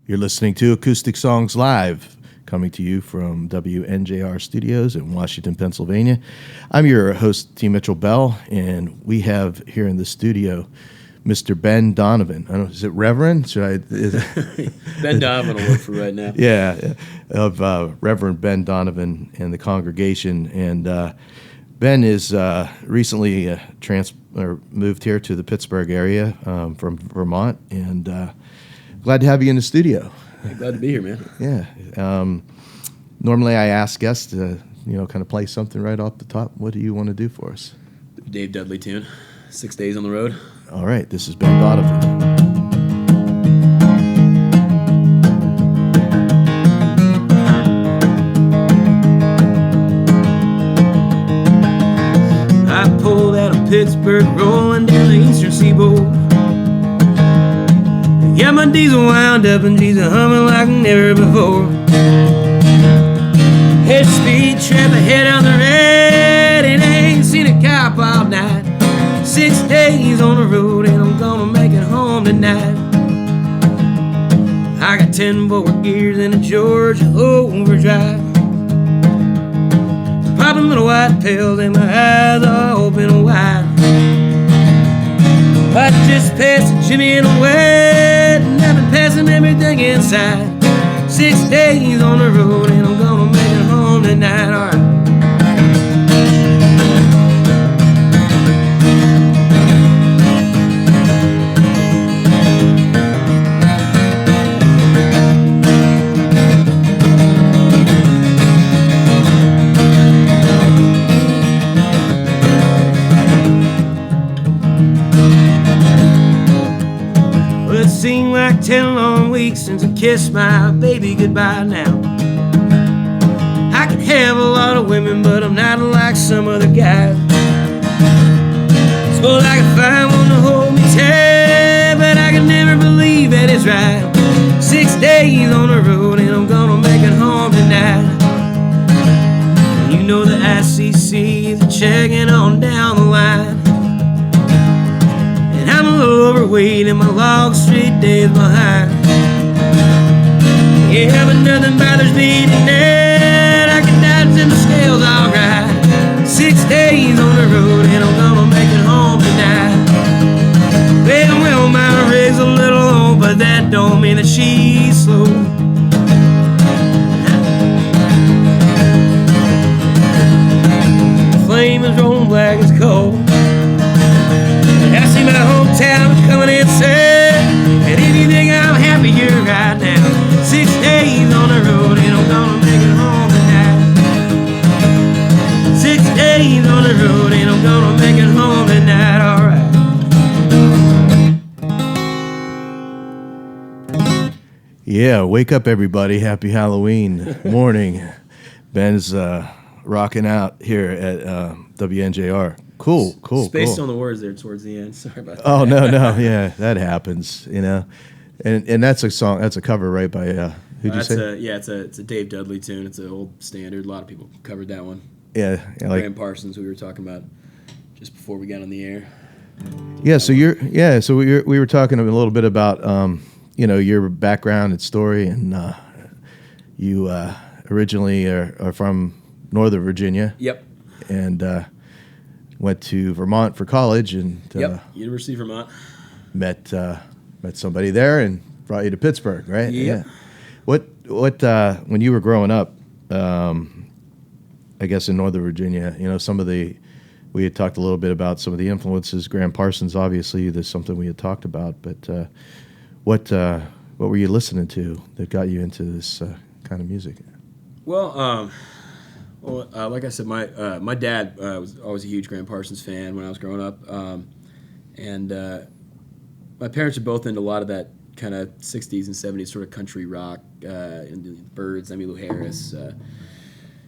You're listening to Acoustic Songs Live, coming to you from WNJR Studios in Washington, Pennsylvania. I'm your host, T. Mitchell Bell, and we have here in the studio Mr. Ben Donovan. I don't know, is it Reverend? Ben Donovan will work for right now. Yeah, of Reverend Ben Donovan and the congregation. And Ben is recently moved here to the Pittsburgh area from Vermont, and glad to have you in the studio. Hey, glad to be here, man. Yeah. Normally I ask guests to, kind of play something right off the top. What do you want to do for us? Dave Dudley tune, 6 Days on the Road. All right, this is Ben Donovan. I pulled out of Pittsburgh, rolling down the eastern seaboard. Got my diesel wound up and diesel humming like never before. Head speed trap ahead on the red, and I ain't seen a cop all night. 6 days on the road and I'm gonna make it home tonight. I got 10-volt gears in a Georgia overdrive. Popping little white pills and my eyes are open wide. I just passed a Jimmy in a wet, and I've been passing everything inside. 6 days on the road and I'm gonna make it home tonight. All right. It seemed like 10 long weeks since I kissed my baby goodbye now. I can have a lot of women, but I'm not like some other guys. Suppose I can find one to hold me tight, but I can never believe that it's right. 6 days on the road and I'm gonna make it home tonight. And you know the ICC is checking on down the line. I'm a little overweight and my log straight days behind. Yeah, but nothing bothers me tonight. I can dance in the scales alright. 6 days on the road and I'm gonna make it home tonight. Well, my rig's a little old, but that don't mean that she's slow. The flame is rolling black as coal. I see my hometown coming in sight. And if you think I'm happy, you're right now. 6 days on the road and I'm gonna make it home tonight. 6 days on the road and I'm gonna make it home tonight. Alright. Yeah, wake up everybody. Happy Halloween morning. Ben's rocking out here at WNJR. Cool. Spaced on the words there towards the end. Sorry about that. Oh, no. Yeah, that happens, And that's a song, that's a cover, right, by, who'd you say? It's a Dave Dudley tune. It's an old standard. A lot of people covered that one. Yeah, like Graham Parsons, we were talking about just before we got on the air. Yeah, so we were talking a little bit about, your background and story, and you originally are from Northern Virginia. Yep. And went to Vermont for college, and University of Vermont. Met somebody there and brought you to Pittsburgh, right? Yeah. What when you were growing up, I guess in Northern Virginia, we had talked a little bit about some of the influences. Graham Parsons, obviously, there's something we had talked about. But what were you listening to that got you into this kind of music? Well, like I said, my dad was always a huge Graham Parsons fan when I was growing up, and my parents are both into a lot of that kind of 60s and 70s sort of country rock, and the Byrds, Emmylou Harris,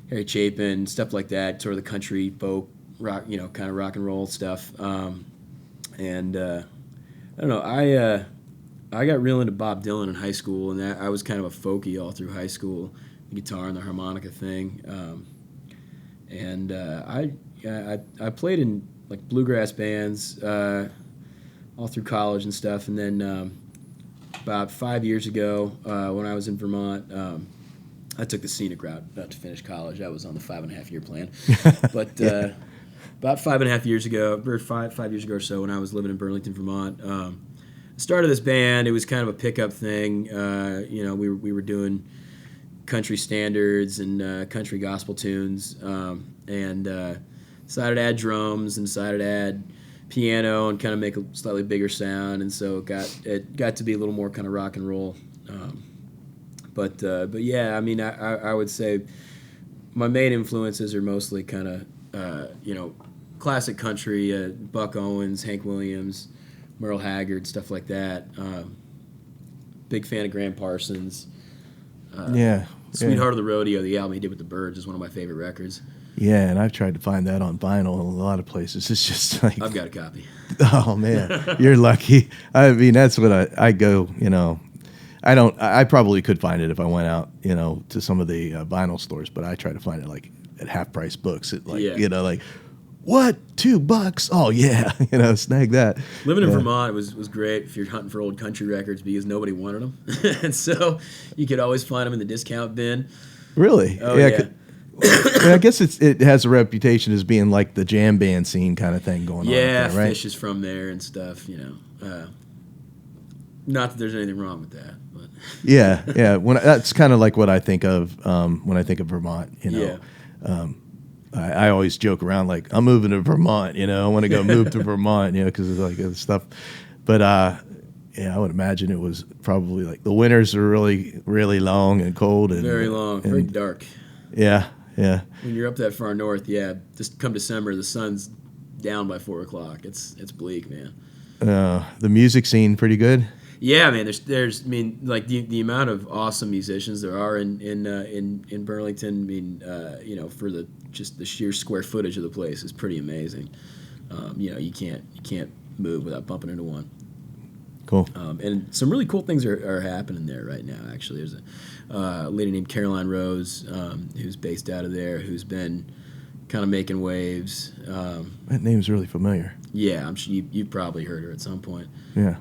Harry Chapin, stuff like that, sort of the country folk rock, kind of rock and roll stuff. And I don't know, I got real into Bob Dylan in high school, and I was kind of a folky all through high school, the guitar and the harmonica thing. And I played in like bluegrass bands all through college and stuff, and then about 5 years ago when I was in Vermont. I took the scenic route to finish college. I was on the 5.5-year plan. But about 5.5 years ago, or 5 years ago or so, when I was living in Burlington, Vermont, I started this band. It was kind of a pickup thing. We were doing country standards and country gospel tunes, and decided to add drums and decided to add piano and kind of make a slightly bigger sound, and so it got to be a little more kind of rock and roll. But yeah, I mean, I would say my main influences are mostly kind of classic country, Buck Owens, Hank Williams, Merle Haggard, stuff like that. Big fan of Graham Parsons. Sweetheart of the Rodeo, the album he did with the Byrds, is one of my favorite records. Yeah, and I've tried to find that on vinyl in a lot of places. It's just like, I've got a copy. Oh man, you're lucky. I mean, that's what I go. I probably could find it if I went out, to some of the vinyl stores, but I try to find it like at half price books. Like what, $2? Oh yeah, snag that. Living in Vermont was great if you're hunting for old country records because nobody wanted them, and so you could always find them in the discount bin. Really? Oh yeah. I guess it has a reputation as being like the jam band scene kind of thing going on. Yeah, there, right? Fish is from there and stuff. Not that there's anything wrong with that, but yeah. That's kind of like what I think of when I think of Vermont. Yeah. I always joke around like I'm moving to Vermont. I want to go move to Vermont. Because it's like other stuff. But I would imagine it was probably like the winters are really, really long and cold and very long, very dark. Yeah. Yeah. When you're up that far north, just come December, the sun's down by 4 o'clock. It's bleak, man. The music scene pretty good. Yeah, man. There's I mean, like the amount of awesome musicians there are in Burlington. I mean, for the sheer square footage of the place is pretty amazing. You can't move without bumping into one. Cool. And some really cool things are happening there right now. Actually, there's a lady named Caroline Rose who's based out of there, who's been kind of making waves. That name's really familiar. Yeah, I'm sure you've probably heard her at some point. Yeah.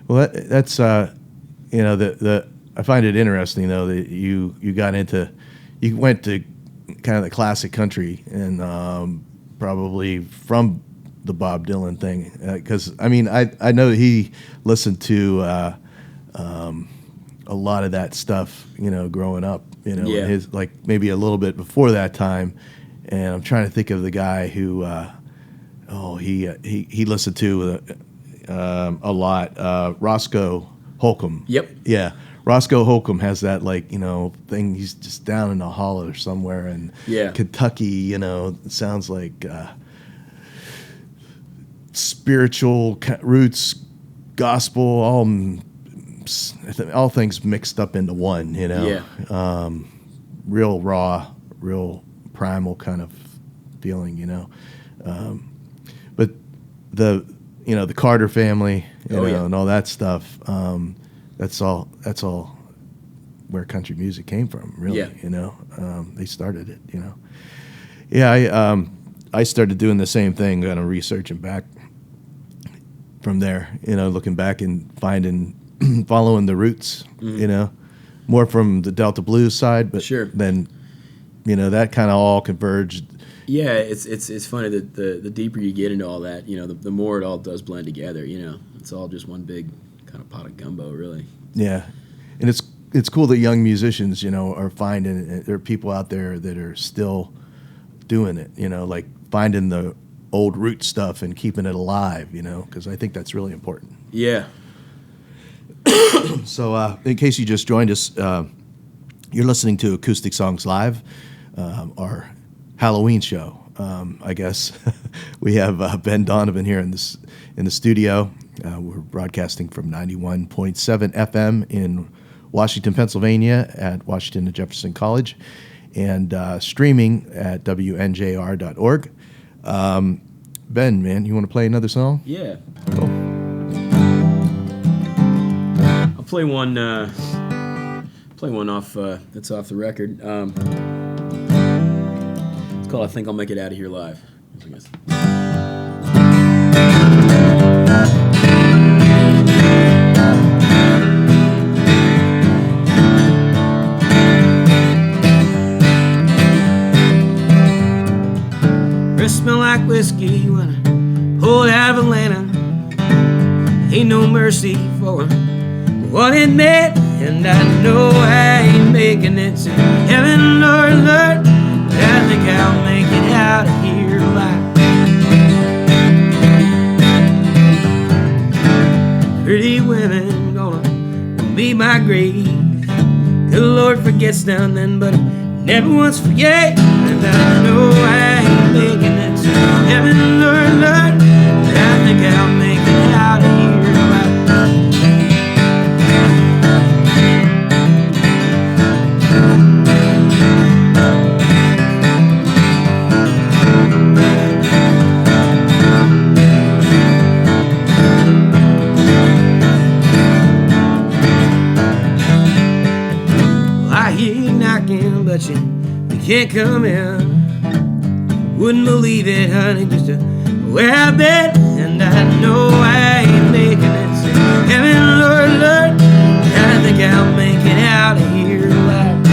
Well, that's I find it interesting though that you went to kind of the classic country and probably from the Bob Dylan thing, because I mean I know he listened to a lot of that stuff growing up, his like maybe a little bit before that time, and I'm trying to think of the guy who he listened to a lot, Roscoe Holcomb. Yep. Yeah. Roscoe Holcomb has that thing. He's just down in a hollow or somewhere in Kentucky. It sounds like spiritual roots, gospel, all things mixed up into one. Real raw, real primal kind of feeling. But the Carter family, and all that stuff. That's all where country music came from, really. Yeah. They started it. Yeah, I started doing the same thing, kind of researching back from there. Looking back and following the roots. More from the Delta blues side, but sure. Then, that kind of all converged. Yeah, it's funny that the deeper you get into all that, the more it all does blend together. It's all just one big kind of pot of gumbo, really. Yeah, and it's cool that young musicians, are finding it. There are people out there that are still doing it. Like finding the old root stuff and keeping it alive. Because I think that's really important. Yeah. So, in case you just joined us, you're listening to Acoustic Songs Live, our Halloween show. I guess we have Ben Donovan here in the studio. We're broadcasting from 91.7 FM in Washington, Pennsylvania at Washington and Jefferson College, and streaming at WNJR.org. Ben, man, you want to play another song? Yeah. Cool. I'll play one off that's off the record. It's called I Think I'll Make It Out of Here Live. I guess. like whiskey when I pulled out of Atlanta. Ain't no mercy for one it met, and I know I ain't making it to heaven, Lord, Lord, but I think I'll make it out of here alive. Pretty women gonna be my grave. Good Lord forgets now and then, but never once forget. And I know I ain't making it to heaven, Lord, Lord, but I think I'll make it out of here alive. But you can't come in. Wouldn't believe it, honey, just where I've been. And I know I ain't making it to heaven, Lord, Lord, I think I'll make it out of here alive.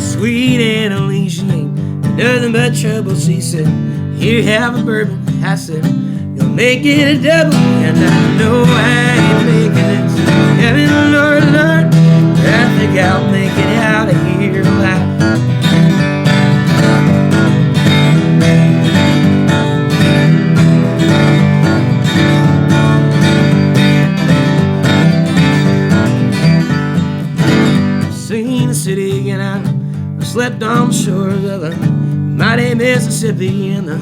Sweet Annalise, she ain't nothing but trouble. She said, here, have a bourbon. I said, you'll make it a double. And I know I ain't making it to heaven, Lord, Lord, I think I'll make it out of here alive. I've seen the city and I slept on the shores of the mighty Mississippi in the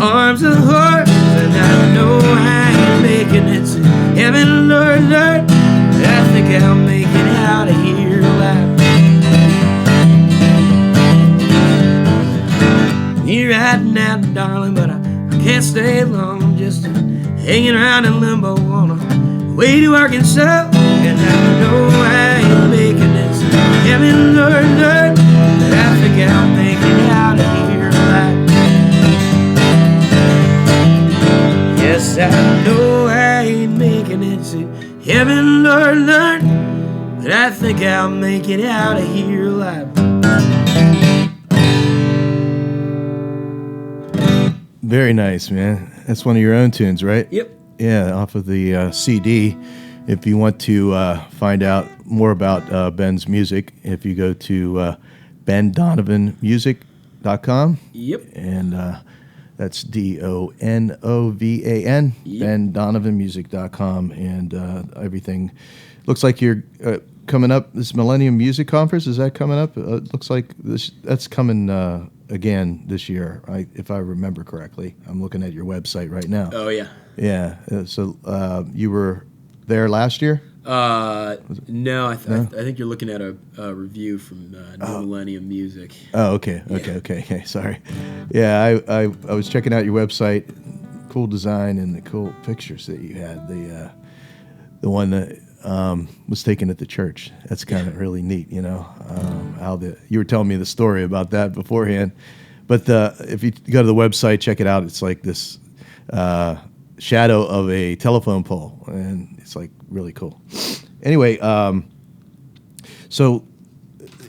arms of the horse. And I know I ain't making it to heaven, Lord, Lord, I think I'll make it out of here alive. You're riding out, darling, but I can't stay long. I'm just hanging around in limbo on a way to Arkansas. And I know I ain't making it to heaven, Lord, Lord, but I think I'll make it out of here alive. Yes, I know I ain't making it to heaven, Lord, Lord, but I think I'll make it out of here alive. Very nice, man. That's one of your own tunes, right? Yep. Yeah, off of the CD. If you want to find out more about Ben's music, if you go to bendonovanmusic.com. Yep. And that's DONOVAN, Yep. bendonovanmusic.com. And everything. Looks like you're coming up, this Millennium Music Conference, is that coming up? Looks like that's coming again this year, if I remember correctly. I'm looking at your website right now. Oh, yeah. Yeah. So you were there last year? No, I think you're looking at a review from New Millennium Music. Oh, okay. Sorry. Yeah, I was checking out your website. Cool design and the cool pictures that you had. The one that was taken at the church. That's kind of really neat, you know. You were telling me the story about that beforehand. But if you go to the website, check it out. It's like this shadow of a telephone pole, and it's like really cool. Anyway, so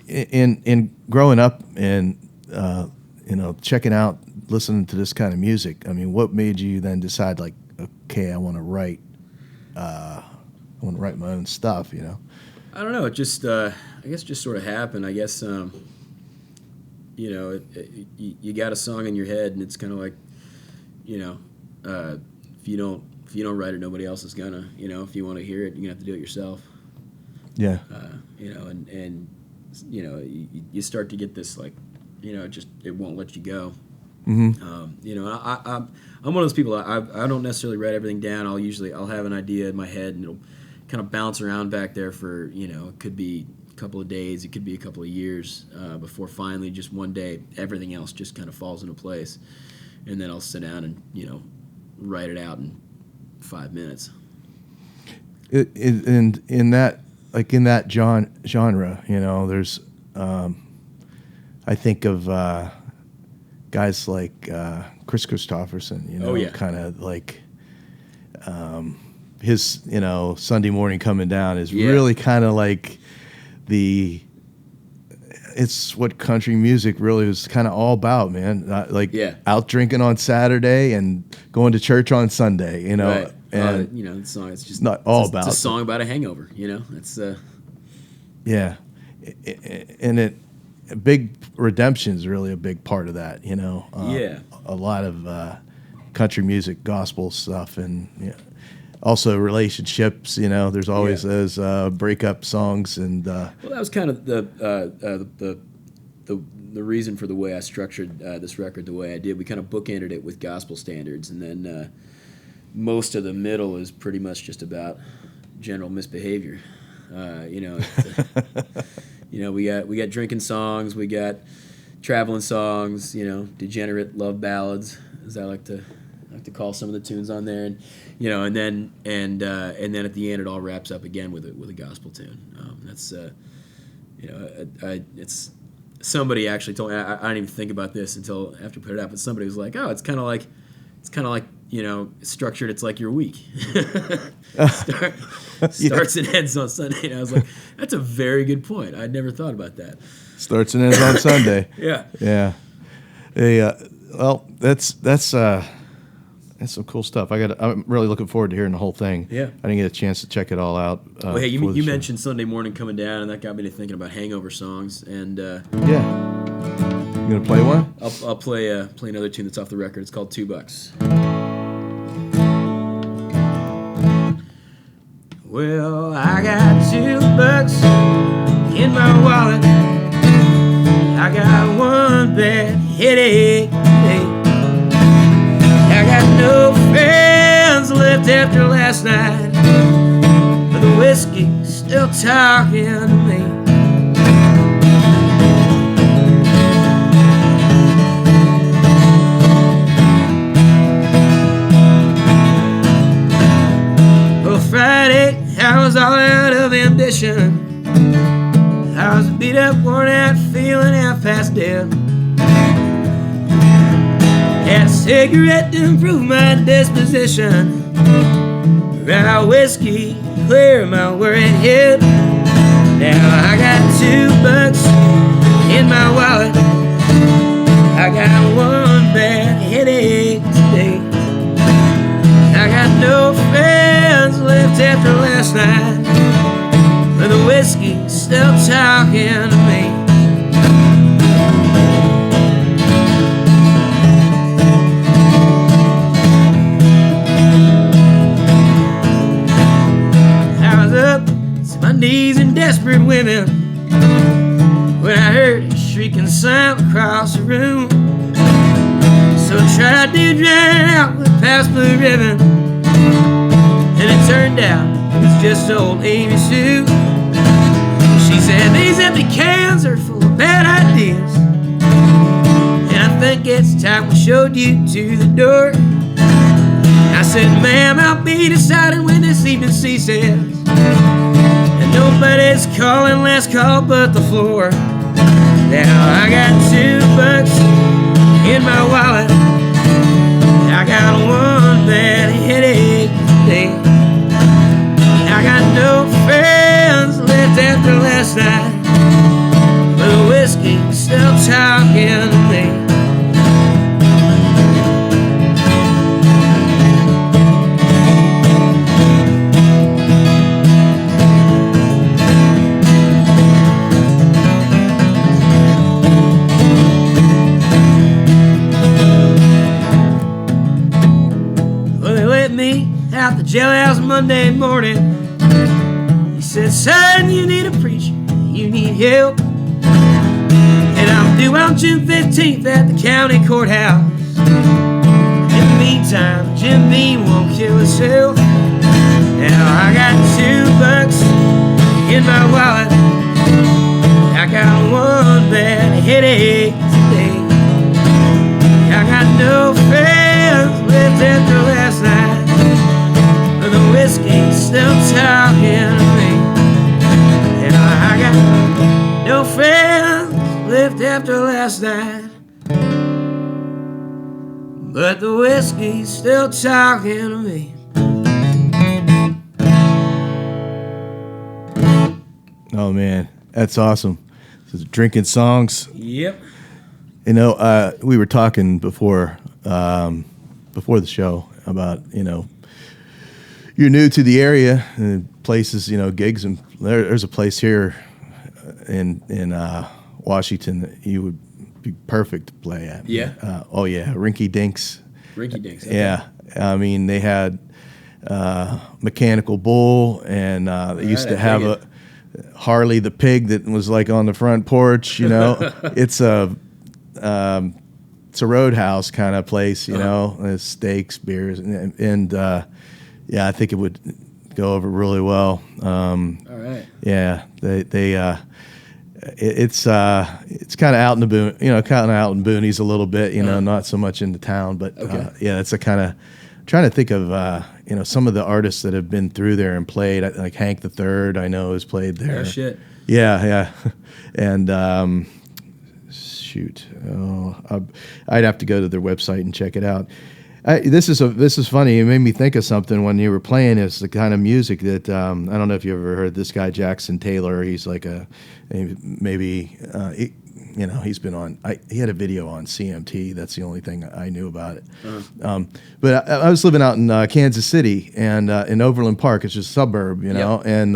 in growing up and checking out, listening to this kind of music, I mean, what made you then decide, like, okay, I want to write my own stuff, you know? I don't know. It just, I guess, just sort of happened. I guess, you got a song in your head, and it's kind of like, if you don't write it, nobody else is gonna. If you want to hear it, you're gonna have to do it yourself. Yeah. And you start to get this, like, just it won't let you go. Mm-hmm. I'm one of those people. I don't necessarily write everything down. I'll have an idea in my head, and it'll kind of bounce around back there for it could be a couple of days, it could be a couple of years before finally just one day everything else just kind of falls into place, and then I'll sit down and write it out in 5 minutes. In that genre, there's I think of guys like Chris Christopherson, Oh, yeah. kind of like his, Sunday Morning Coming Down is really kind of like the it's what country music really is kind of all about, man. Like Yeah. out drinking on Saturday and going to church on Sunday, you know. Right. And You know, the song, it's just not all it's about a song about a hangover, you know. It's yeah, and big redemption's really a big part of that, you know. Yeah. A lot of country music, gospel stuff, and also relationships. You know, there's always those breakup songs, and well, that was kind of the reason for the way I structured this record the way I did. We kind of bookended it with gospel standards, and then most of the middle is pretty much just about general misbehavior. You know, you know, we got drinking songs, we got traveling songs, you know, degenerate love ballads, as I like to call some of the tunes on there, and you know, and then at the end it all wraps up again with a gospel tune. That's you know, it's somebody actually told me, I didn't even think about this until after I put it out, but somebody was like, oh, it's kind of like you know, structured. It's like your week. Starts and ends on Sunday. And I was like, that's a very good point. I'd never thought about that. starts and ends on Sunday. Yeah. Yeah. Hey, well, that's some cool stuff. I'm really looking forward to hearing the whole thing. Yeah. I didn't get a chance to check it all out. Well, hey, before the you show. mentioned Sunday morning coming down, and that got me to thinking about hangover songs. And Yeah. You gonna play one? I'll play another tune that's off the record. It's called $2. Well, I got $2 in my wallet. I got one bad headache. I got no friends left after last night, but the whiskey's still talking to me. Well, Friday, I was all out of ambition. I was beat up, worn out, feeling half past dead. Had a cigarette to improve my disposition. Ran out whiskey, clear my worried head. Now I got $2 in my wallet. I got one bad headache today. I got no friends left after last night, but the whiskey's still talking to me. I was up to my knees in desperate women when I heard a shrieking sound across the room. So I tried to drown it out with past blue ribbon, and it turned out it's just old Amy Sue. She said these empty cans are full of bad ideas, and I think it's time we showed you to the door. I said, ma'am, I'll be deciding when this evening ceases, and nobody's calling last call but the floor. Now I got $2 in my wallet. I got one bad headache today. I got no friends left after last night, but the whiskey's still talking to me. Out the jailhouse Monday morning. He said, son, you need a preacher, you need help, and I'm due on June 15th at the county courthouse. In the meantime, Jim Beam won't kill himself. Now I got $2 in my wallet. I got one bad headache today. I got no friends left after last night, the whiskey's still talking to me. And I got no friends left after last night, but the whiskey's still talking to me. Oh man, that's awesome. Drinking songs. Yep. You know, we were talking before the show about, you know, you're new to the area and places, you know, gigs, and there's a place here in Washington that you would be perfect to play at. Yeah. Oh yeah, Rinky Dinks. Rinky Dinks. Okay. Yeah, I mean they had Mechanical Bull, and they used to have a Harley the pig that was like on the front porch. You know, it's a roadhouse kind of place. You know, there's steaks, beers, and yeah, I think it would go over really well. All right. Yeah, it's kind of out in the kind of out in boonies a little bit, you know, not so much in the town, but yeah, it's a kind of trying to think of you know, some of the artists that have been through there and played, like Hank the Third, I know has played there. Oh shit. Yeah, and I'd have to go to their website and check it out. This is funny. It made me think of something when you were playing. It's the kind of music that I don't know if you ever heard this guy Jackson Taylor. He's like you know, he's been on. He had a video on CMT. That's the only thing I knew about it. But I was living out in Kansas City and in Overland Park. It's just a suburb, you know, and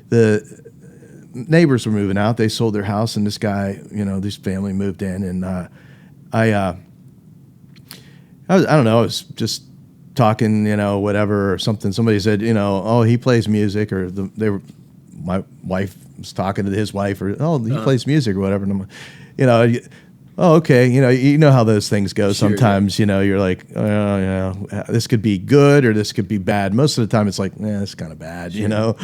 the neighbors were moving out. They sold their house, and this guy, you know, this family moved in, and I don't know. I was just talking, you know, whatever or something. Somebody said, you know, oh, he plays music, or my wife was talking to his wife, or oh, he plays music or whatever. And I'm, you know, oh, okay, you know how those things go. Sure, sometimes, you know, you're like, oh, you know, this could be good or this could be bad. Most of the time, it's like, it's kind of bad, you know.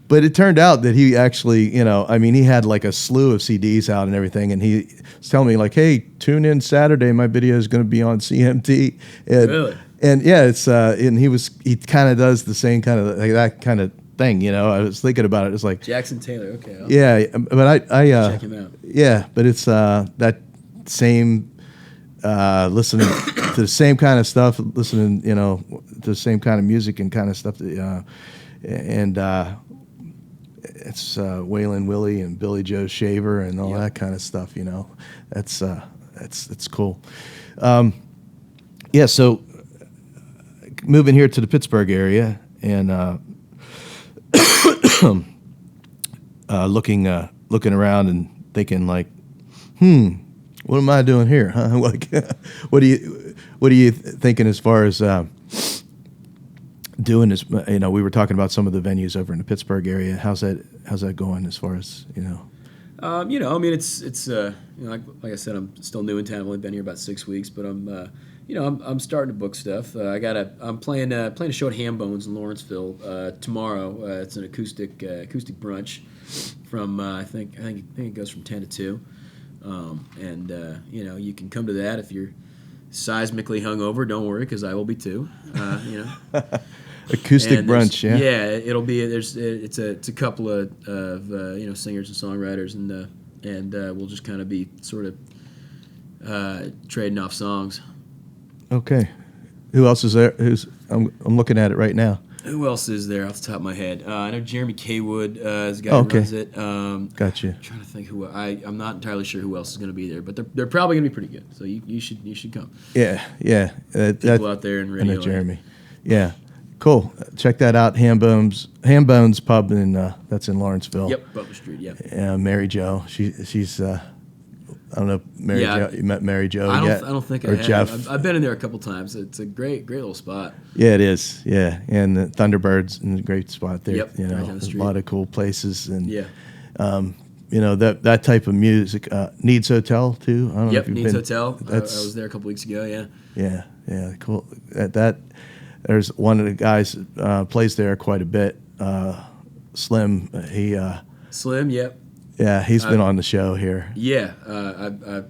But it turned out that he actually, you know, I mean, he had like a slew of CDs out and everything, and he was telling me like, hey, tune in Saturday, my video is going to be on CMT. And, really? And yeah, it's and he kind of does the same kind of like that kind of thing, you know. I was thinking about it. It's like Jackson Taylor. Okay. Yeah, but I check him out. Yeah, but it's that same listening to the same kind of stuff, listening, you know, to the same kind of music and kind of stuff that, and it's Waylon Willie and Billy Joe Shaver and all that kind of stuff, you know. That's cool. Yeah, so moving here to the Pittsburgh area and looking around and thinking like, what am I doing here? Huh? Like, what are you thinking as far as doing this? You know, we were talking about some of the venues over in the Pittsburgh area. How's that going as far as, you know? You know, I mean, it's you know, like I said, I'm still new in town. I've only been here about 6 weeks, but you know, I'm starting to book stuff. I'm playing a show at Hambones in Lawrenceville tomorrow. It's an acoustic brunch from I think it goes from 10 to 2, and you know, you can come to that if you're seismically hungover. Don't worry, because I will be too. You know. Acoustic brunch, yeah. Yeah, it'll be it's a couple of you know, singers and songwriters, and we'll just kind of be sort of trading off songs. Okay, who else is there? I'm looking at it right now. Who else is there off the top of my head? I know Jeremy Kaywood is the guy who runs it. Gotcha. I'm trying to think who I'm not entirely sure who else is going to be there, but they're probably going to be pretty good. So you should come. Yeah. People out there in radio. Jeremy. Yeah. Cool. Check that out. Hambones Pub that's in Lawrenceville. Yep, Butler Street. Yep. Yeah, Mary Jo. She's I don't know, Mary Jo. You met Mary Jo yet? I don't think or I have. Jeff. I've been in there a couple times. It's a great little spot. Yeah, it is. Yeah, and the Thunderbirds is a great spot there. Yep, you know, right down the street. A lot of cool places, and yeah. You know, that type of music. Needs Hotel too. I don't know if you've Needs been. Hotel. I was there a couple weeks ago. Yeah. Yeah, cool. There's one of the guys plays there quite a bit. Slim. Slim. Yep. Yeah, he's been on the show here. Yeah,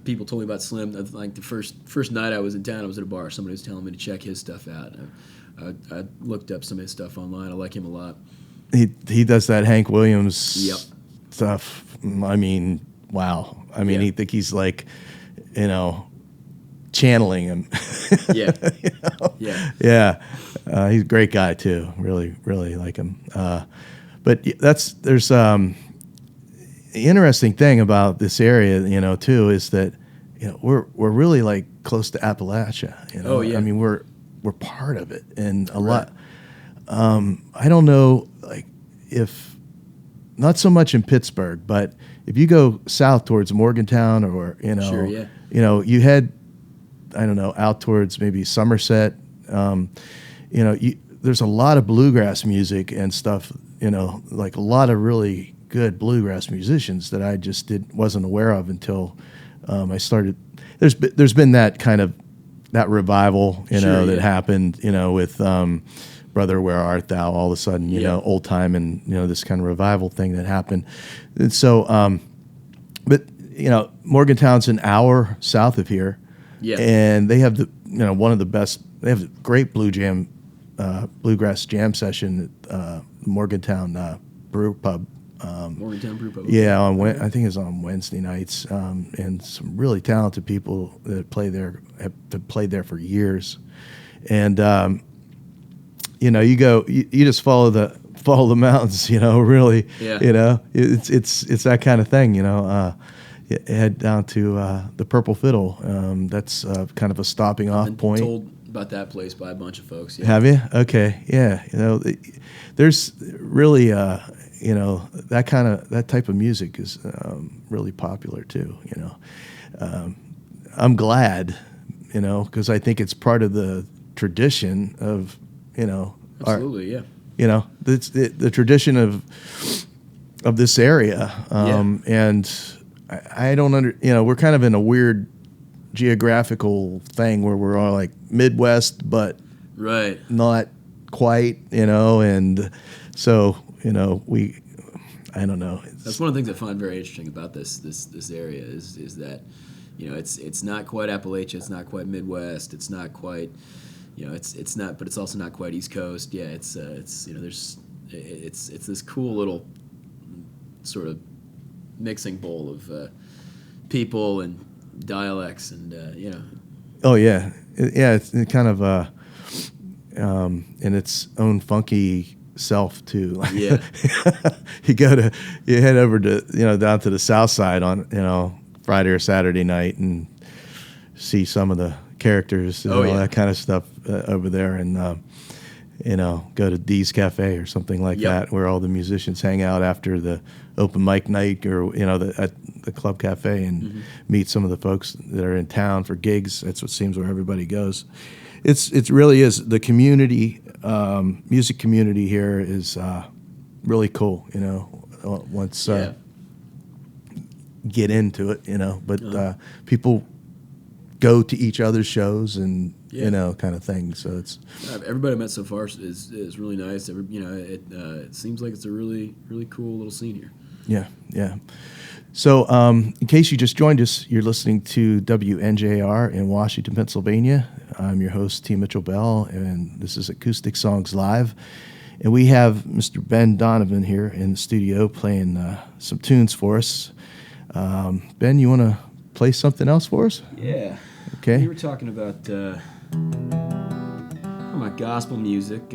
people told me about Slim. Like the first night I was in town, I was at a bar. Somebody was telling me to check his stuff out. I looked up some of his stuff online. I like him a lot. He does that Hank Williams stuff. I mean, wow. I mean, I think he's like, you know, channeling him. Yeah. You know? Yeah. Yeah. He's a great guy too. Really, really like him. But there's the interesting thing about this area, too, is that we're really like close to Appalachia. Oh, yeah. I mean, we're part of it, and a Right. lot. I don't know, like if not so much in Pittsburgh, but if you go south towards Morgantown, or Sure, yeah. you head, I don't know, out towards maybe Somerset. There's a lot of bluegrass music and stuff. Like a lot of really good bluegrass musicians that I just wasn't aware of until I started. There's been that kind of that revival, Sure, that yeah. happened, with Brother Where Art Thou, all of a sudden, Yeah. old time, and this kind of revival thing that happened. And so, but Morgantown's an hour south of here, Yeah. and they have one of the best. They have a great bluegrass jam session at Morgantown Brew Pub. Morgantown Brew Pub. Yeah, I think it's on Wednesday nights, and some really talented people that play there have played there for years, and you just follow the mountains, really, Yeah. it's that kind of thing, you head down to the Purple Fiddle. That's kind of a stopping off Been point. told about that place by a bunch of folks. Yeah. Have you? Okay, yeah. There's really that type of music is really popular too. I'm glad, because I think it's part of the tradition of Absolutely, yeah. it's the tradition of this area. And I don't we're kind of in a weird geographical thing where we're all like Midwest, but Right. not quite, and so I don't know. That's one of the things I find very interesting about this area is that it's not quite Appalachia, it's not quite Midwest, it's not quite it's not, but it's also not quite East Coast. Yeah, it's there's it's this cool little sort of mixing bowl of people and dialects and Oh yeah, it's kind of in its own funky self too. Like, Yeah. you head over to down to the south side on Friday or Saturday night and see some of the characters and Oh, all yeah. that kind of stuff over there, and go to Dee's Cafe or something like Yep. that, where all the musicians hang out after the open mic night, or at the club cafe, and meet some of the folks that are in town for gigs. That's what seems where everybody goes. It really is the community, music community here is really cool. Once Yeah. get into it, but people go to each other's shows and Yeah. kind of thing. So it's Everybody I met so far is really nice. It seems like it's a really really cool little scene here. yeah. So in case you just joined us, you're listening to WNJR in Washington, Pennsylvania. I'm your host, T. Mitchell Bell, and this is Acoustic Songs Live. And we have Mr. Ben Donovan here in the studio playing some tunes for us. Ben, you want to play something else for us? Yeah. Okay. We were talking about my gospel music.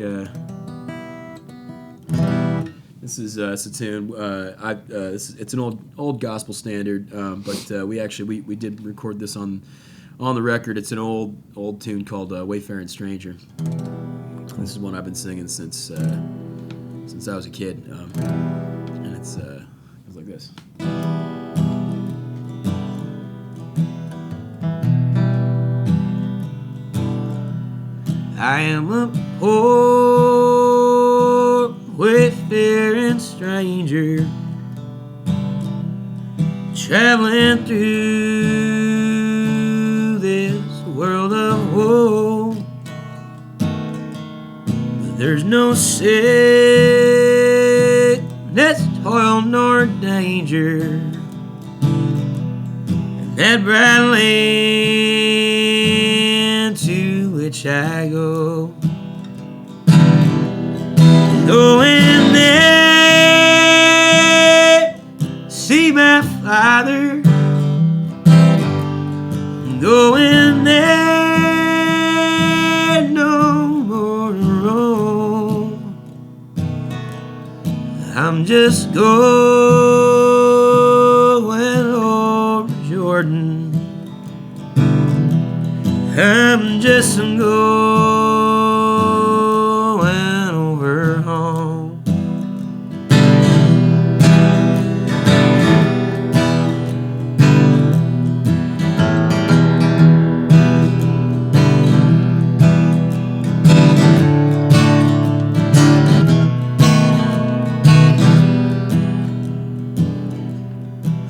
This is it's a tune. It's an old gospel standard, but we did record this on the record. It's an old tune called "Wayfaring Stranger." This is one I've been singing since I was a kid, and it goes like this. I am a poor wayfaring stranger, traveling through this world of woe. There's no sickness, toil, nor danger in that bright land to which I go. Going there, see my Father. Going there, no more to roam. I'm just going Jordan. I'm just going over home.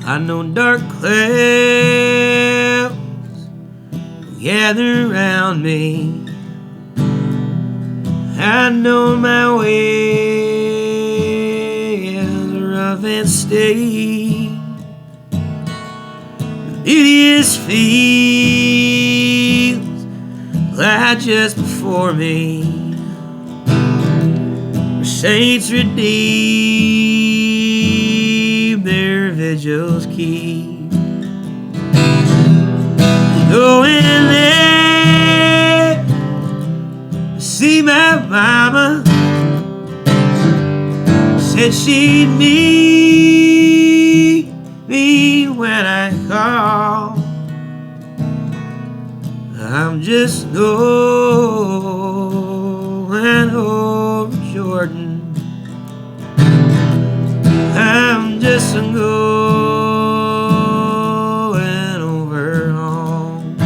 I know dark clouds gather around me. I know my way is rough and steep. Beauteous fields lie just before me, where saints redeem their vigils keep. Going there to see my mama. Said she'd meet me when I call. I'm just going over Jordan. I'm just going over home.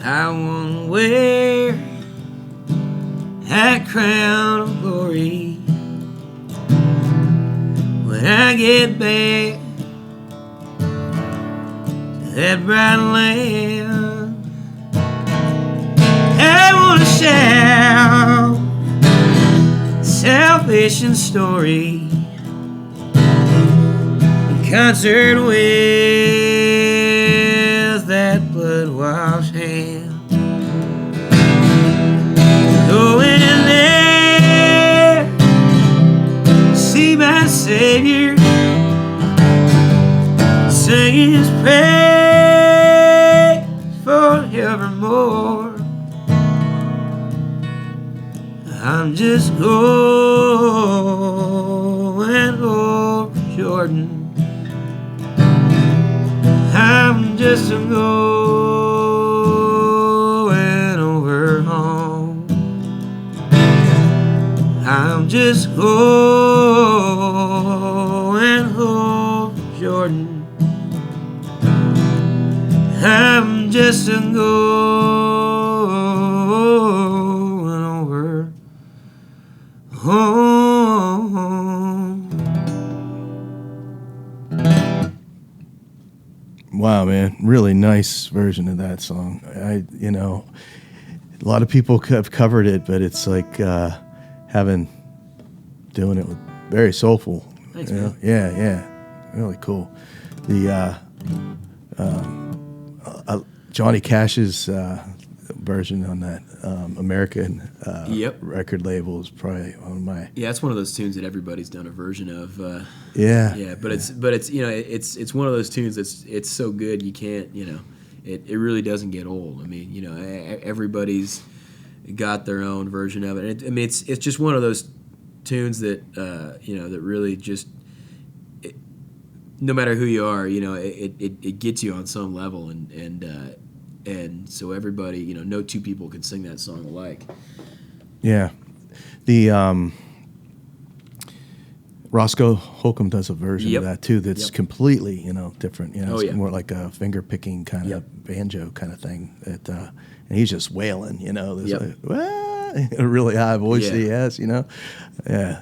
I won't wear that crown of glory when I get back to that bright land. I want to shout salvation story in concert with that blood-washed hand. Going there, see my Savior, sing His praise forevermore. I'm just going over Jordan. I'm just going over home. I'm just going over Jordan. I'm just going over home. Wow, man, really nice version of that song. A lot of people have covered it, but it's like doing it with very soulful. Thanks, man. man. Yeah, really cool. The Johnny Cash's version on that American record label is probably one of my. Yeah, it's one of those tunes that everybody's done a version of. Yeah, but it's it's one of those tunes that's it's so good you can't it really doesn't get old. I mean everybody's got their own version of it. And it's just one of those tunes that that really just no matter who you are, it gets you on some level and so everybody no two people can sing that song alike. Yeah, the Roscoe Holcomb does a version of that too. That's completely different. It's more like a finger picking kind of banjo kind of thing. That and he's just wailing. There's a really high voice that he has. Yeah,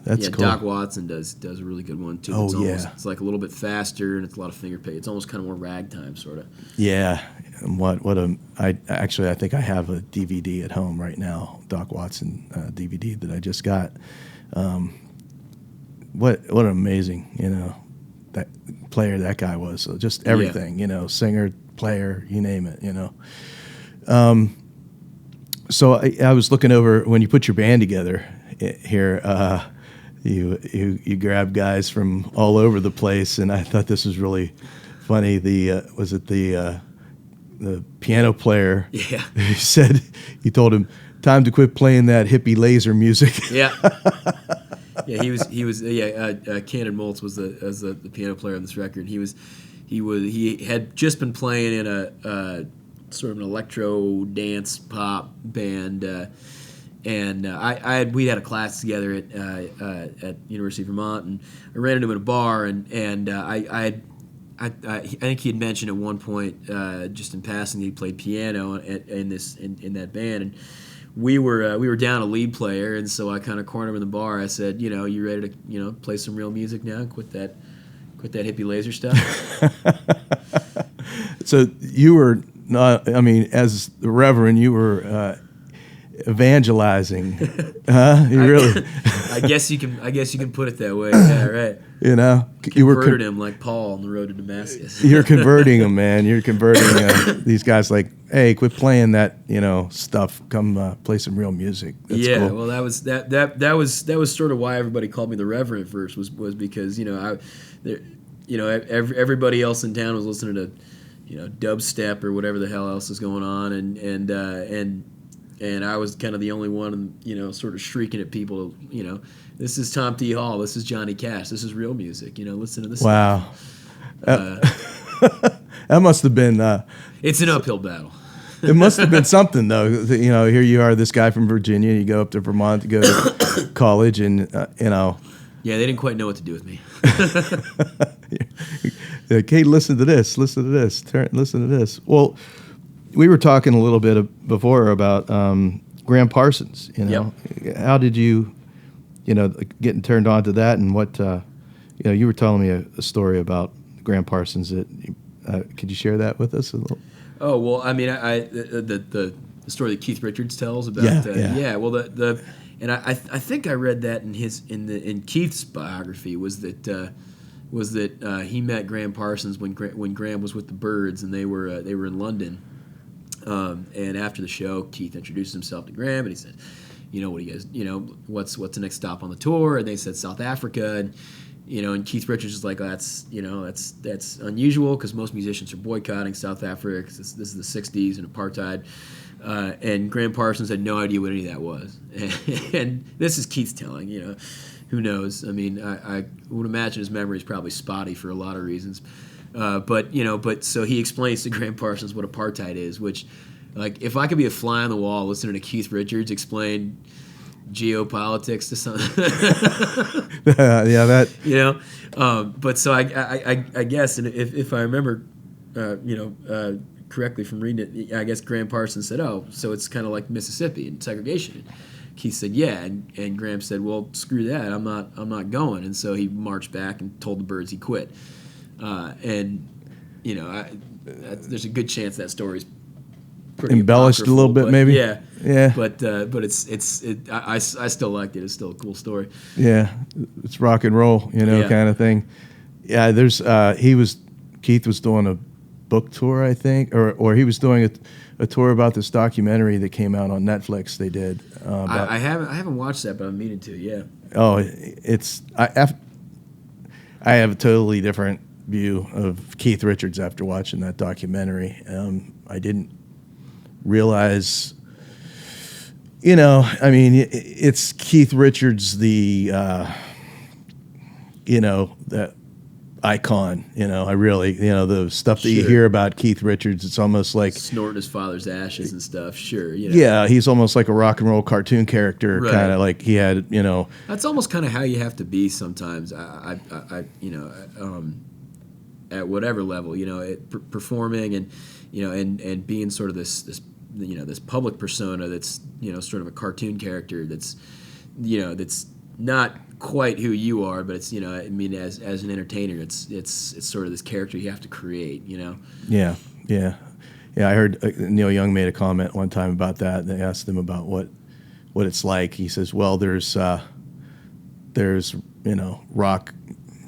that's cool. Doc Watson does a really good one too. Oh, It's like a little bit faster and it's a lot of finger pick. It's almost kind of more ragtime sort of. Yeah, and I think I have a DVD at home right now, Doc Watson DVD that I just got. what an amazing, that player that guy was. So just everything, singer, player, you name it, So I was looking over when you put your band together here. You grab guys from all over the place, and I thought this was really funny. The piano player? Yeah. He said he told him time to quit playing that hippie laser music. Yeah. Yeah, he was Cannon Moltz was the piano player on this record. He had just been playing in a sort of an electro dance pop band, and we had a class together at University of Vermont, and I ran into him at a bar, and I think he had mentioned at one point, just in passing, that he played piano in that band, and we were down a lead player, and so I kind of cornered him in the bar. I said, you ready to play some real music now? Quit that hippie laser stuff. So you were not. I mean, as the Reverend, you were evangelizing, huh? You really? I guess you can put it that way. Yeah, right. You were converted him like Paul on the road to Damascus. You're converting them, man. You're converting these guys. Like, hey, quit playing that, stuff. Come play some real music. That's cool. Well, that was sort of why everybody called me the Reverend at first. Was because everybody else in town was listening to dubstep or whatever the hell else is going on, and I was kind of the only one, sort of shrieking at people, this is Tom T. Hall, this is Johnny Cash, this is real music, listen to this. Wow. That must have been... it's an uphill battle. It must have been something, though. Here you are, this guy from Virginia, you go up to Vermont to go to college, and, Yeah, they didn't quite know what to do with me. Like, hey, listen to this, listen to this. Well, we were talking a little bit before about Graham Parsons. Yep. How did you, getting turned on to that, and what, you were telling me a story about Graham Parsons. That could you share that with us a little? Oh well, I mean, the story that Keith Richards tells about. Well, and I think I read that in Keith's biography was that he met Graham Parsons when Graham was with the Byrds, and they were in London. And after the show, Keith introduced himself to Graham, and he said, what do you guys, what's the next stop on the tour? And they said South Africa, and Keith Richards was like, that's unusual because most musicians are boycotting South Africa. This is the '60s and apartheid. And Graham Parsons had no idea what any of that was. And this is Keith's telling, who knows? I mean, I would imagine his memory is probably spotty for a lot of reasons. But so he explains to Graham Parsons what apartheid is, which, like, if I could be a fly on the wall listening to Keith Richards explain geopolitics to some, but so I guess, and if I remember, correctly from reading it, I guess Graham Parsons said, "Oh, so it's kind of like Mississippi and segregation." Keith said, "Yeah," and Graham said, "Well, screw that. I'm not going." And so he marched back and told the Byrds he quit. There's a good chance that story's pretty embellished a little bit, maybe. Yeah. But I still liked it. It's still a cool story. Yeah, it's rock and roll, kind of thing. Yeah, Keith was doing a book tour, I think, or he was doing a tour about this documentary that came out on Netflix. They did. I haven't watched that, but I'm meaning to. Yeah. Oh, I have a totally different view of Keith Richards after watching that documentary. I didn't realize, it's Keith Richards, the that icon. I really, the stuff that you hear about Keith Richards, it's almost like snorting his father's ashes and stuff. Sure, Yeah, he's almost like a rock and roll cartoon character, right. Kind of like he had, That's almost kind of how you have to be sometimes. At whatever level, performing and being sort of this public persona that's sort of a cartoon character that's not quite who you are, but it's as an entertainer, it's sort of this character you have to create. Yeah. I heard Neil Young made a comment one time about that. They asked him about what it's like. He says, "Well, there's rock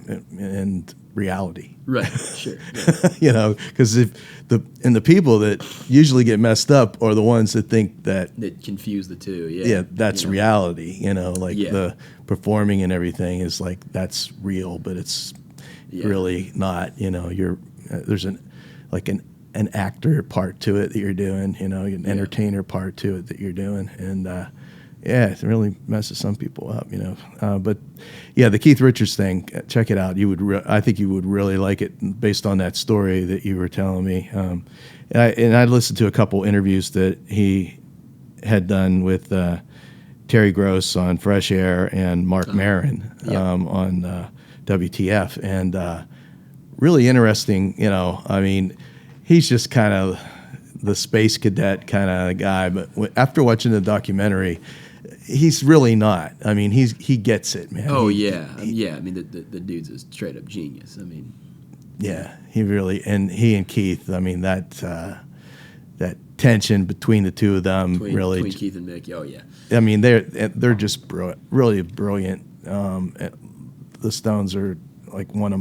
and reality. Right. Sure. Yeah. Because the people that usually get messed up are the ones that think that That confuse the two. Yeah. yeah, that's reality. Like Yeah. the performing and everything is like that's real, but it's really not. There's an actor part to it that you're doing. An entertainer part to it that you're doing, and it really messes some people up. But yeah, the Keith Richards thing. Check it out. I think you would really like it based on that story that you were telling me. And I listened to a couple interviews that he had done with Terry Gross on Fresh Air and Mark Maron on WTF, and really interesting. He's just kind of the space cadet kind of guy, but after watching the documentary, he's really not. He gets it, man. Oh, yeah. The dude's a straight up genius. Yeah, he really, and he and Keith, that tension between the two of them between Keith and Mick. Oh, yeah. They're just really brilliant. The Stones are like one of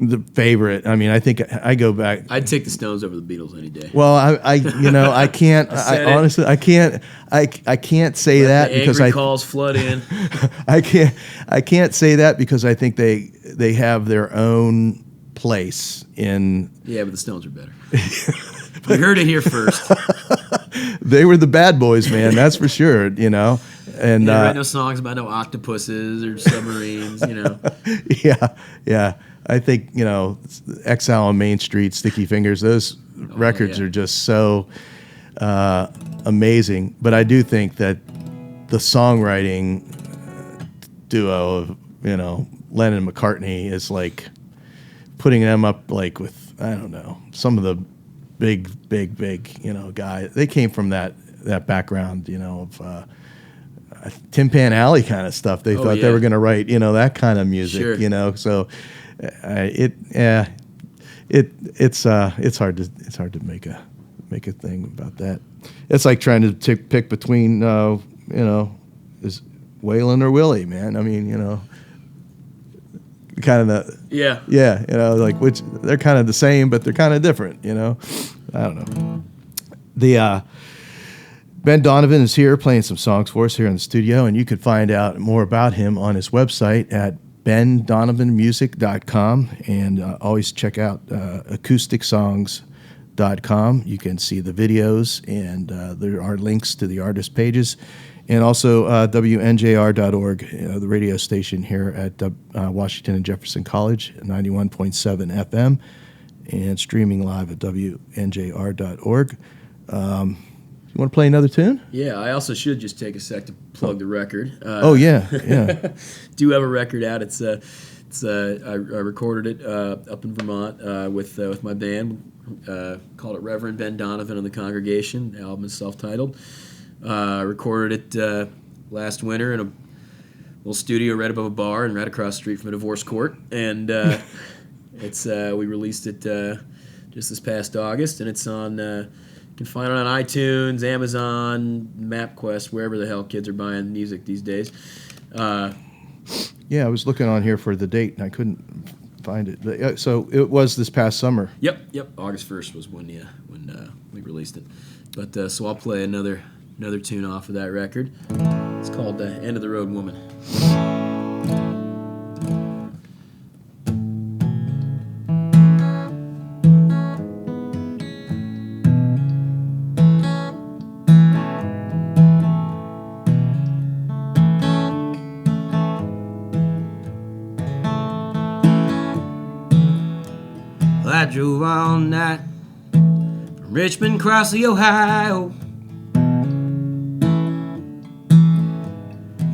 the favorite. I think I go back. I'd take the Stones over the Beatles any day. Well, I can't. I honestly, I can't. I can't say that because calls flood in. I can't say that because I think they have their own place in. Yeah, but the Stones are better. We heard it here first. They were the bad boys, man. That's for sure. And they write no songs about no octopuses or submarines. Yeah. I think Exile on Main Street, Sticky Fingers. Those records are just so amazing. But I do think that the songwriting duo of Lennon and McCartney is like putting them up like with some of the big guys. They came from that background of Tin Pan Alley kind of stuff. They thought they were going to write that kind of music. Sure. So it's hard to make a thing about that. It's like trying to pick between is Waylon or Willie, man. Kind of like which they're kind of the same, but they're kind of different. I don't know. The Ben Donovan is here playing some songs for us here in the studio, and you can find out more about him on his website at bendonovanmusic.com, and always check out acousticSongs.com. You can see the videos, and there are links to the artist pages, and also WNJR.org, the radio station here at Washington and Jefferson College, 91.7 FM, and streaming live at WNJR.org. You want to play another tune? Yeah, I also should just take a sec to plug the record. Yeah. Do have a record out. I recorded it up in Vermont with my band. Called it Reverend Ben Donovan and the Congregation. The album is self-titled. Recorded it last winter in a little studio right above a bar and right across the street from a divorce court. And we released it just this past August, and it's on. You can find it on iTunes, Amazon, MapQuest, wherever the hell kids are buying music these days. I was looking on here for the date, and I couldn't find it. So it was this past summer. Yep. August 1st was when we released it. But so I'll play another tune off of that record. It's called End of the Road Woman. I drove all night from Richmond across the Ohio.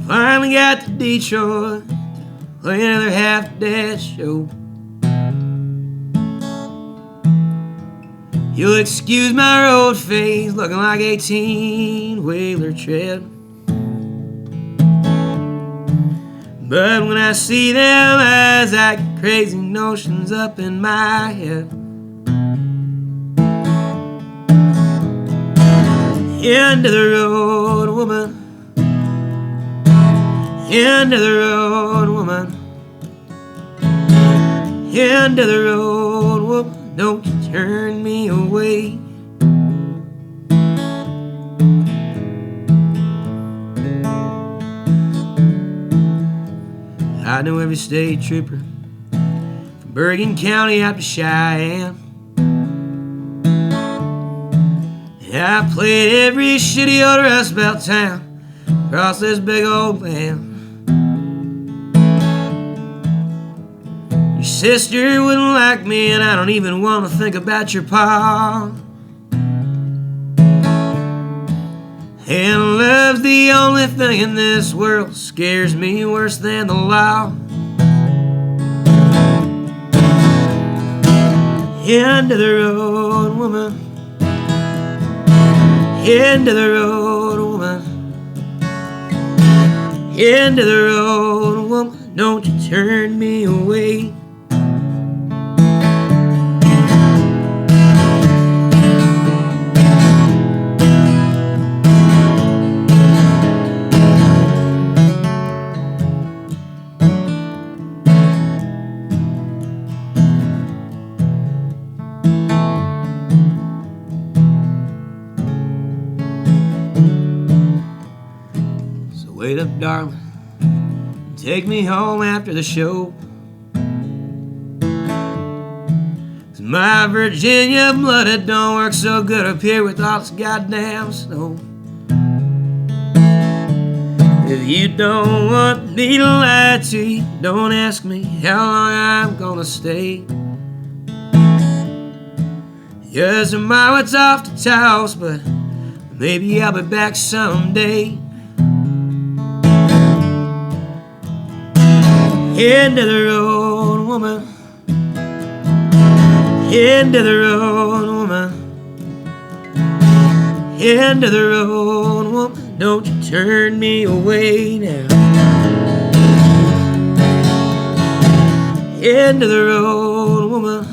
Finally got to Detroit to play another half-dead show. You'll excuse my road face, looking like 18-wheeler tread. But when I see them eyes, I get crazy notions up in my head. End of the road, woman. End of the road, woman. End of the road, woman. Don't you turn me away. I know every state trooper from Bergen County out to Cheyenne. I played every shitty old Rust Belt town across this big old land. Your sister wouldn't like me, and I don't even want to think about your pa. And love's the only thing in this world scares me worse than the law. End of the road, woman. End of the road, woman. End of the road, woman. Don't you turn me away. Wait up, darling, take me home after the show. 'Cause my Virginia blood, it don't work so good up here with all this goddamn snow. If you don't want me to lie to you, don't ask me how long I'm gonna stay. 'Cause tomorrow it's off to toss, but maybe I'll be back someday. End of the road, woman. End of the road, woman. End of the road, woman. Don't you turn me away now. End of the road, woman.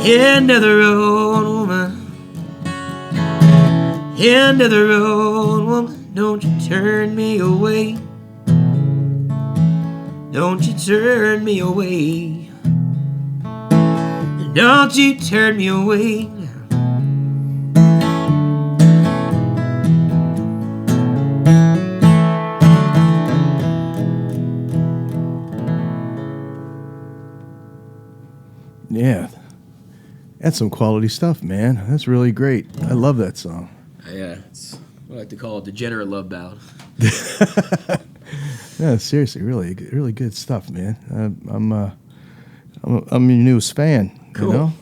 End of the road, woman. End of the road, woman. Don't you turn me away. Don't you turn me away. Don't you turn me away. Yeah, that's some quality stuff, man. That's really great. I love that song. Yeah, it's what I like to call a degenerate love ballad. Yeah, seriously, really good stuff, man. I'm your newest fan. Cool. You know,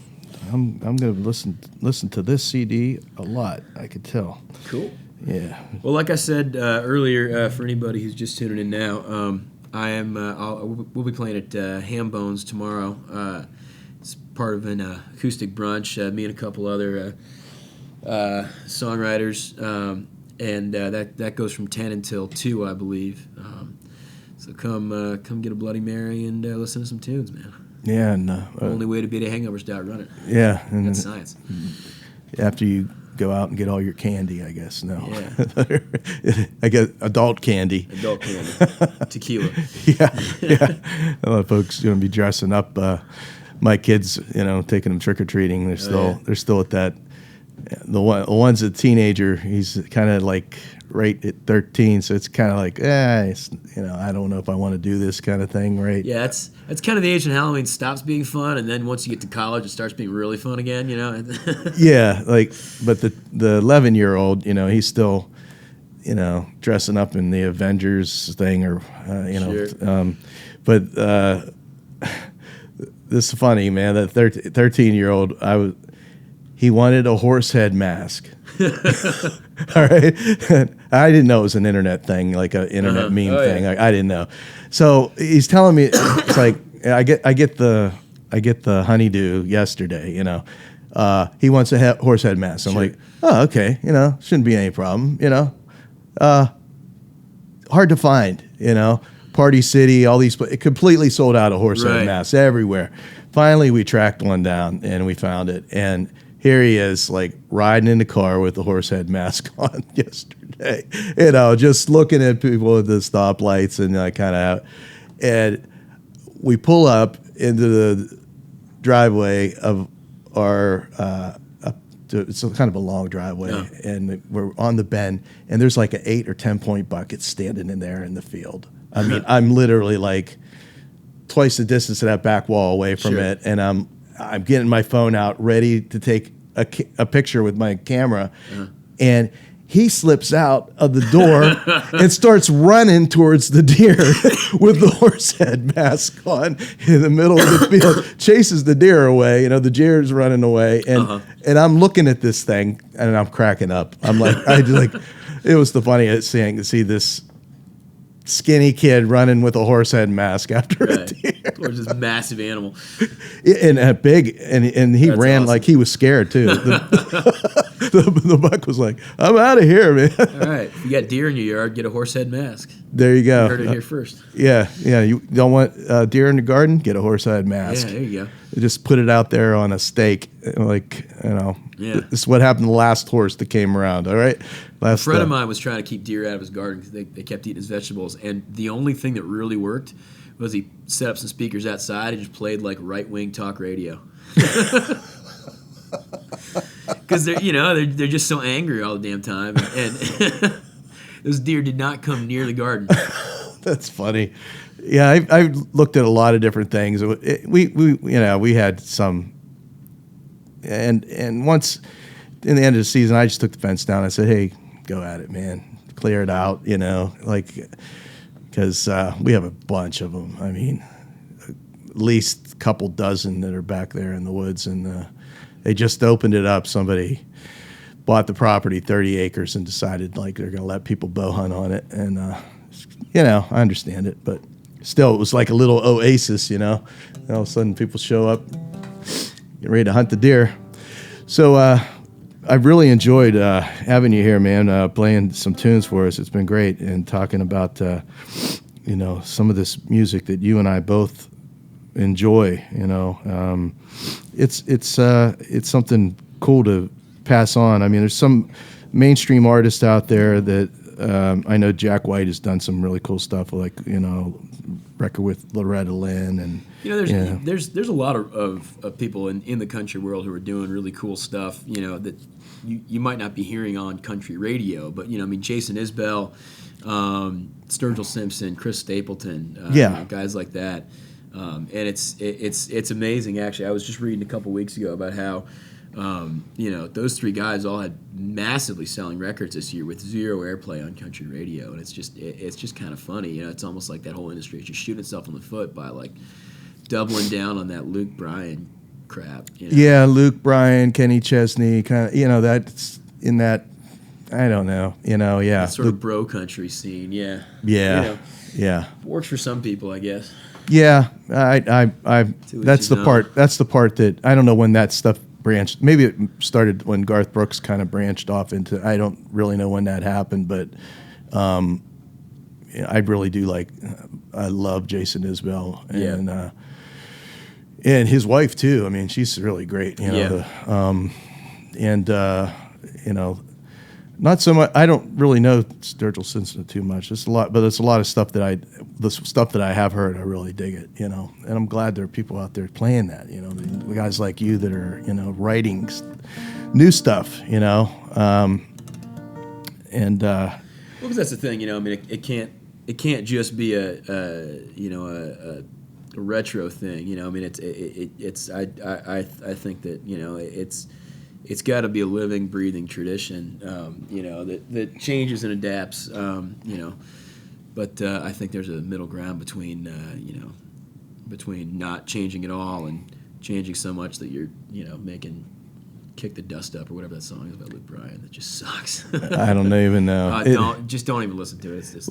I'm gonna listen to this CD a lot. I could tell. Cool. Yeah. Well, like I said earlier, for anybody who's just tuning in now, we'll be playing at Ham Bones tomorrow. It's part of an acoustic brunch. Me and a couple other songwriters, and that goes from 10 until 2, I believe. So come get a Bloody Mary and listen to some tunes, man. Yeah, and Only way to beat a hangover is to outrun it. yeah, and That's science. after you go out and get all your candy, I guess. No, Yeah. I get adult candy. Adult candy, tequila. Yeah. A lot of folks going to be dressing up. My kids, taking them trick or treating. They're still at that. One's a teenager. He's kind of like right at 13, so it's kind of like, I don't know if I want to do this kind of thing, right? Yeah, that's kind of the age when Halloween stops being fun, and then once you get to college, it starts being really fun again. Yeah, but the 11-year-old, he's still, dressing up in the Avengers thing, or Sure. But this is funny, man. That 13-year-old, he wanted a horse head mask. All right, I didn't know it was an internet thing, like an internet meme thing. Yeah. I didn't know. So he's telling me, it's like I get the honeydew yesterday. He wants a horse head mask. I'm like, oh, okay. Shouldn't be any problem. Hard to find. Party City, all these, it completely sold out of horse head masks everywhere. Finally, we tracked one down and we found it, and here he is, like riding in the car with the horse head mask on yesterday. Just looking at people at the stoplights and and we pull up into the driveway of our. It's kind of a long driveway, and we're on the bend, and there's like an 8 or 10 point bucket standing in there in the field. I mean, I'm literally like twice the distance of that back wall away from it, and I'm getting my phone out ready to take a picture with my camera, and he slips out of the door and starts running towards the deer with the horse head mask on in the middle of the field, chases the deer away. The deer's running away, and I'm looking at this thing and I'm cracking up. I'm like, it was the funniest thing to see this skinny kid running with a horse head mask after a deer. Or just massive animal. And a big, and he ran awesome. Like he was scared too. The buck was like, I'm out of here, man. All right. If you got deer in your yard, get a horse head mask. There you go. You heard it here first. Yeah. You don't want deer in the garden? Get a horse head mask. Yeah, there you go. Just put it out there on a stake. This is what happened to the last horse that came around, all right? A friend of mine was trying to keep deer out of his garden because they kept eating his vegetables, and the only thing that really worked was he set up some speakers outside and just played like right-wing talk radio. Because they're just so angry all the damn time, and those deer did not come near the garden. That's funny. Yeah, I've looked at a lot of different things. We had some, and once in the end of the season, I just took the fence down. I said, hey, go at it, man. Clear it out, because we have a bunch of them. I mean, at least a couple dozen that are back there in the woods, and they just opened it up. Somebody bought the property, 30 acres, and decided like they're going to let people bow hunt on it. And, I understand it, but still, it was like a little oasis, And all of a sudden people show up, get ready to hunt the deer. So I've really enjoyed having you here, man, playing some tunes for us. It's been great, and talking about, some of this music that you and I both enjoy. It's something cool to pass on. I mean, there's some mainstream artists out there that I know Jack White has done some really cool stuff, like record with Loretta Lynn, and there's a lot of people in the country world who are doing really cool stuff. That you might not be hearing on country radio, but Jason Isbell, Sturgill Simpson, Chris Stapleton, guys like that. And it's amazing, actually. I was just reading a couple weeks ago about how those three guys all had massively selling records this year with zero airplay on country radio, and it's just kind of funny. It's almost like that whole industry is just shooting itself in the foot by like doubling down on that Luke Bryan crap. Yeah, Luke Bryan, Kenny Chesney, kind of. That's in that. I don't know. Yeah. That sort of bro country scene. Yeah. Yeah. Yeah. Works for some people, I guess. Yeah, I that's the part. That's the part that I don't know when that stuff branched. Maybe it started when Garth Brooks kind of branched off into. I don't really know when that happened, but I really do like. I love Jason Isbell and his wife too. I mean, she's really great. Not so much. I don't really know Sturgill Simpson too much. It's a lot, but it's a lot of stuff the stuff that I have heard. I really dig it, and I'm glad there are people out there playing that. The guys like you that are, writing new stuff. Well, because that's the thing, it can't just be a retro thing. I think that it's got to be a living, breathing tradition, that changes and adapts, But I think there's a middle ground between not changing at all and changing so much that you're, making Kick the Dust Up or whatever that song is about Luke Bryan. That just sucks. I don't even know. Don't even listen to it. It's just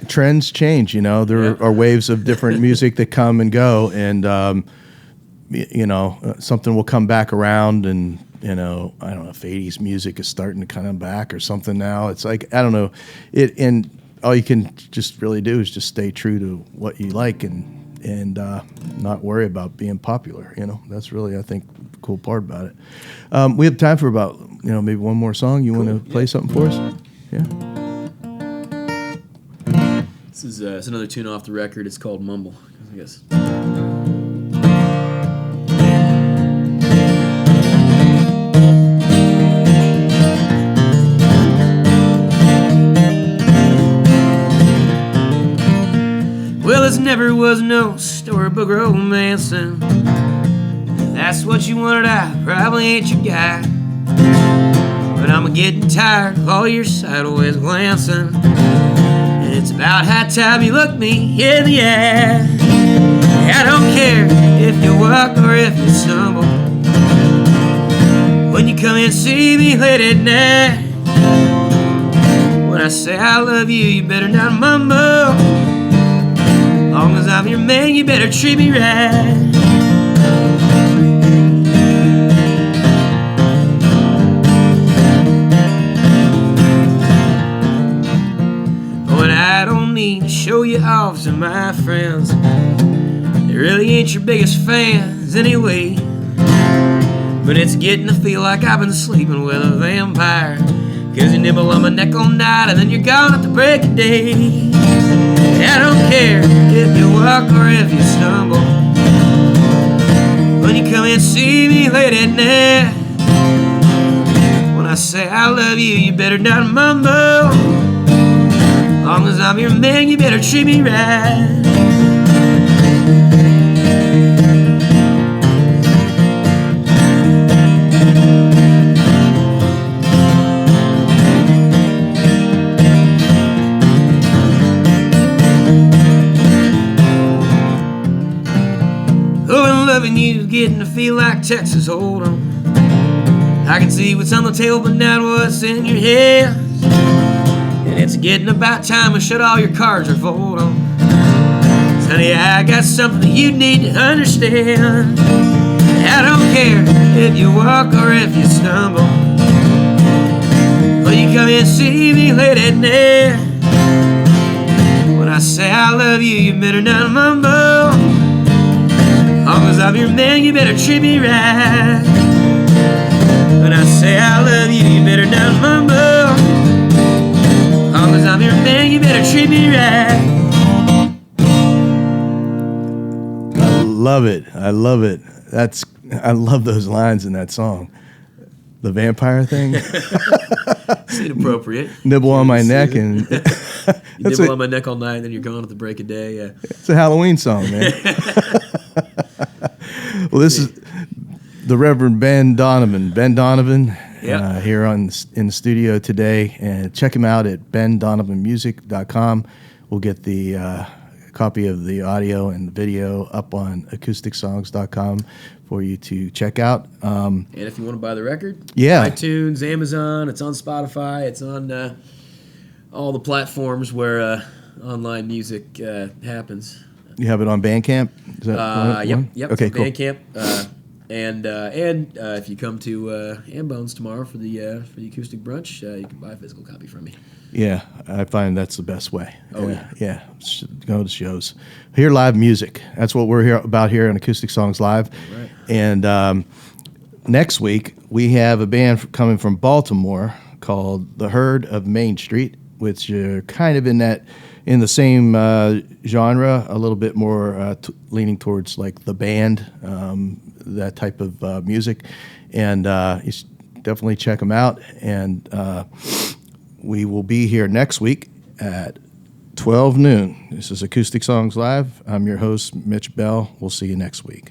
trends change. There are waves of different music that come and go, and something will come back around, and I don't know if 80s music is starting to come back or something now. It's like, I don't know. And all you can just really do is just stay true to what you like, and and not worry about being popular. That's really, I think, the cool part about it. We have time for about maybe one more song. You want to play something for us? Yeah. This is it's another tune off the record. It's called Mumble, I guess. Well, this never was no storybook romancing. That's what you wanted, I probably ain't your guy. But I'm getting tired of all your sideways glancing. And it's about high time you look me in the eye. I don't care if you walk or if you stumble. When you come and see me late at night, when I say I love you, you better not mumble. Long as I'm your man, you better treat me right. But I don't need to show you off to my friends. They really ain't your biggest fans anyway. But it's getting to feel like I've been sleeping with a vampire. 'Cause you nibble on my neck all night and then you're gone at the break of day. I don't care if you walk or if you stumble. When you come and see me late at night, when I say I love you, you better not mumble. Long as I'm your man, you better treat me right. Loving you's getting to feel like Texas Hold'em. I can see what's on the table, but not what's in your head. And it's getting about time to shut all your cards or fold 'em. Honey, I got something you need to understand. I don't care if you walk or if you stumble. When you come and see me late at night, when I say I love you, you better not mumble. Long as I'm your man, you better treat me right. When I say I love you, you better not mumble. Long as I'm your man, you better treat me right. I love it. I love it. I love those lines in that song. The vampire thing. It's inappropriate. Nibble on my neck and you nibble on my neck all night, and then you're gone at the break of day. Yeah. It's a Halloween song, man. Well, this is the Reverend Ben Donovan. Ben Donovan here in the studio today. And check him out at bendonovanmusic.com. We'll get the copy of the audio and the video up on acousticSongs.com for you to check out. And if you want to buy the record, yeah, iTunes, Amazon, it's on Spotify, it's on all the platforms where online music happens. You have it on Bandcamp? Is that Yep. Okay, cool. Bandcamp. And if you come to Ambones tomorrow for the acoustic brunch, you can buy a physical copy from me. Yeah, I find that's the best way. Oh, yeah. Go to shows. Hear live music. That's what we're here about here on Acoustic Songs Live. Right. And next week, we have a band coming from Baltimore called The Herd of Main Street, which are kind of in the same genre, a little bit more leaning towards like the band, that type of music. And you should definitely check them out. And we will be here next week at 12 noon. This is Acoustic Songs Live. I'm your host, Mitch Bell. We'll see you next week.